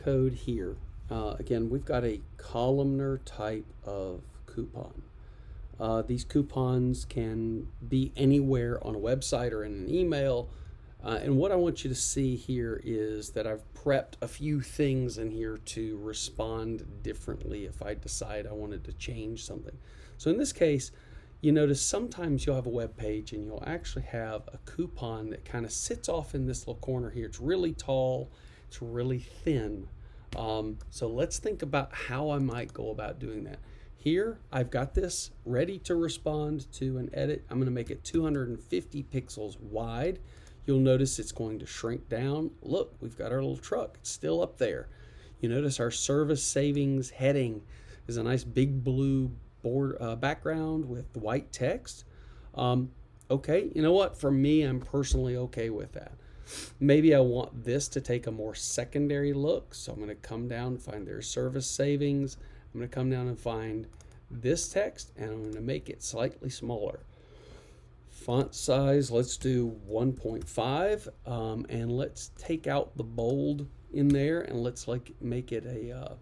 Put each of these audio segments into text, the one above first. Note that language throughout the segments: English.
code here. Again, we've got a columnar type of coupon. These coupons can be anywhere on a website or in an email. And what I want you to see here is that I've prepped a few things in here to respond differently if I decide I wanted to change something. So in this case, you notice sometimes you'll have a web page and you'll actually have a coupon that kind of sits off in this little corner here. It's really tall, it's really thin. So let's think about how I might go about doing that. Here, I've got this ready to respond to an edit. I'm going to make it 250 pixels wide. You'll notice it's going to shrink down. Look, we've got our little truck. It's still up there. You notice our service savings heading is a nice big blue background with the white text. Okay, you know what? For me, I'm personally okay with that. Maybe I want this to take a more secondary look. So I'm going to come down and find their service savings. I'm going to come down and find this text and I'm going to make it slightly smaller. Font size, let's do 1.5 and let's take out the bold in there and let's make it a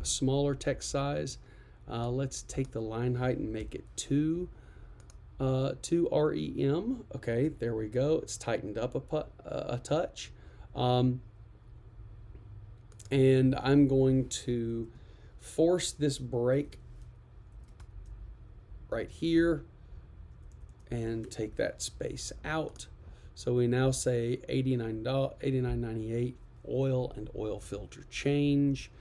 smaller text size. Let's take the line height and make it 2 rem. Okay, there we go. It's tightened up a touch. And I'm going to force this break right here and take that space out. So we now say $89.98 oil and oil filter change.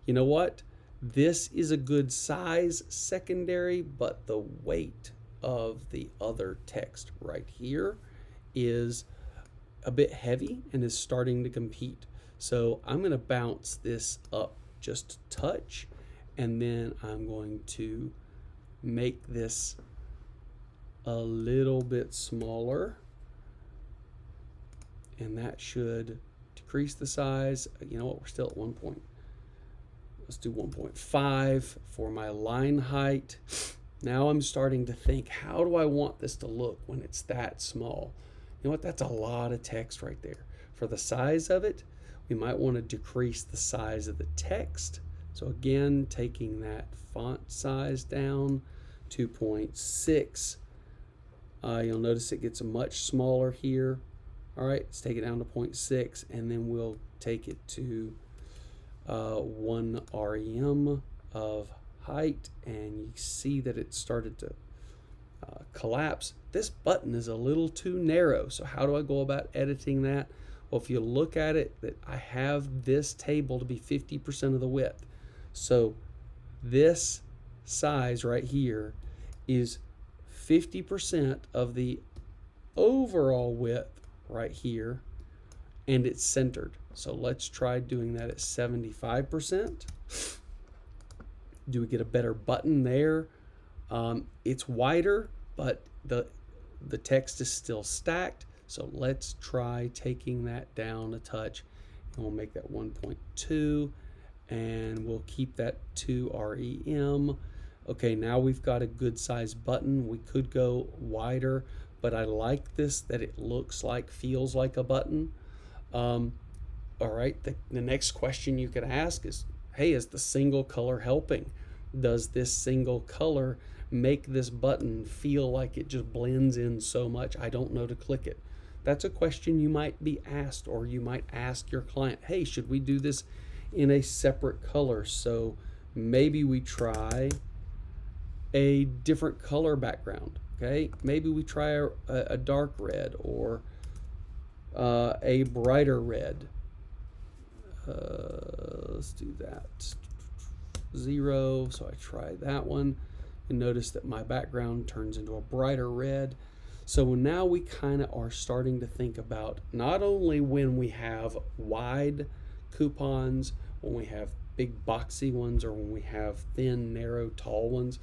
You know what? This is a good size secondary, but the weight of the other text right here is a bit heavy and is starting to compete. So I'm going to bounce this up just a touch, and then I'm going to make this a little bit smaller, and that should decrease the size. You know what? We're still at 1 point. Let's do 1.5 for my line height. Now I'm starting to think, how do I want this to look when it's that small? You know what? That's a lot of text right there. For the size of it, we might want to decrease the size of the text. So again, taking that font size down, 2.6. You'll notice it gets much smaller here. All right, let's take it down to 0.6, and then we'll take it to 1 rem of height, and you see that it started to collapse. This button is a little too narrow, so how do I go about editing that? Well, if you look at it, that I have this table to be 50% of the width. So this size right here is 50% of the overall width right here, and it's centered. So let's try doing that at 75%. Do we get a better button there? It's wider, but the text is still stacked. So let's try taking that down a touch, and we'll make that 1.2, and we'll keep that 2 rem. Okay, now we've got a good size button. We could go wider, but I like this, that it feels like a button. All right, the next question you could ask is, hey, is the single color helping? Does this single color make this button feel like it just blends in so much I don't know to click it? That's a question you might be asked, or you might ask your client, hey, should we do this in a separate color? So maybe we try a different color background. Okay, maybe we try a dark red or a brighter red. Let's do that. 0. So I try that one, and notice that my background turns into a brighter red. So now we kind of are starting to think about not only when we have wide coupons, when we have big boxy ones, or when we have thin, narrow, tall ones.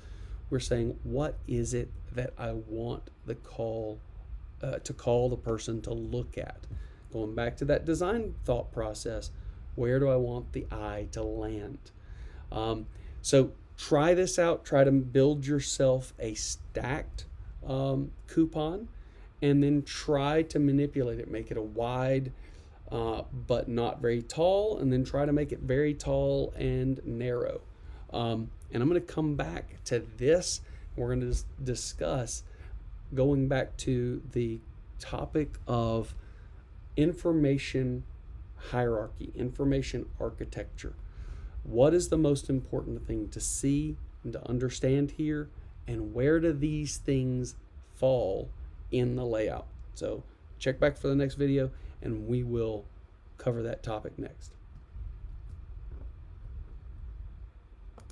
We're saying, what is it that I want to call the person to look at? Going back to that design thought process, where do I want the eye to land? So try this out. Try to build yourself a stacked coupon, and then try to manipulate it. Make it a wide but not very tall, and then try to make it very tall and narrow. And I'm going to come back to this. We're going to discuss going back to the topic of information hierarchy, information architecture. What is the most important thing to see and to understand here, and where do these things fall in the layout? So check back for the next video, and we will cover that topic next.